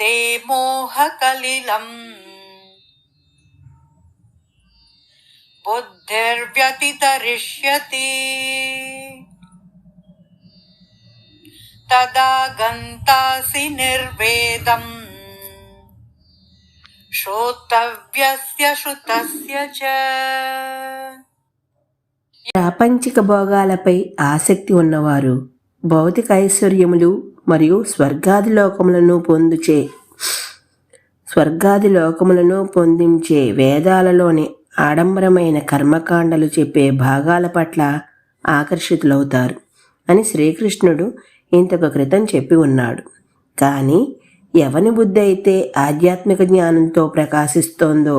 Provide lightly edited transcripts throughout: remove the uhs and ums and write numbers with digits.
ते मोहकलिलम् बुद्धिर्व्यतितरिष्यति तदा गन्तासि निर्वेदम् श्रोतव्यस्य श्रुतस्य च. ప్రాపంచిక భోగాలపై ఆసక్తి ఉన్నవారు భౌతిక ఐశ్వర్యములు మరియు స్వర్గాది లోకములను పొందించే వేదాలలోని ఆడంబరమైన కర్మకాండలు చెప్పే భాగాల పట్ల ఆకర్షితులవుతారు అని శ్రీకృష్ణుడు ఇంతకు క్రితం చెప్పి ఉన్నాడు. కానీ ఎవని బుద్ధి అయితే ఆధ్యాత్మిక జ్ఞానంతో ప్రకాశిస్తోందో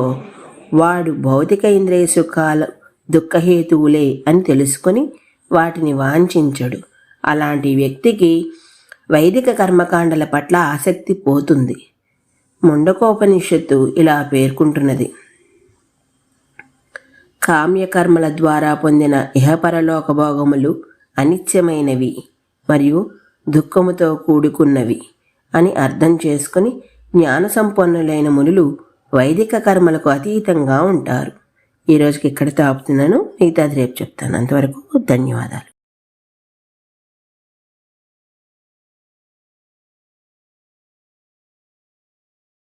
వాడు భౌతిక ఇంద్రియ సుఖాలు దుఃఖహేతువులే అని తెలుసుకొని వాటిని వాంఛించడు. అలాంటి వ్యక్తికి వైదిక కర్మకాండల పట్ల ఆసక్తి పోతుంది. ముండకోపనిషత్తు ఇలా పేర్కొంటున్నది: కామ్యకర్మల ద్వారా పొందిన ఇహపరలోక భోగములు అనిత్యమైనవి మరియు దుఃఖముతో కూడుకున్నవి అని అర్థం చేసుకుని జ్ఞాన సంపన్నులైన మునులు వైదిక కర్మలకు అతీతంగా ఉంటారు. ఈరోజుకి ఇక్కడ ఆపుతున్నాను. మిగతాది రేపు చెప్తాను. అంతవరకు ధన్యవాదాలు.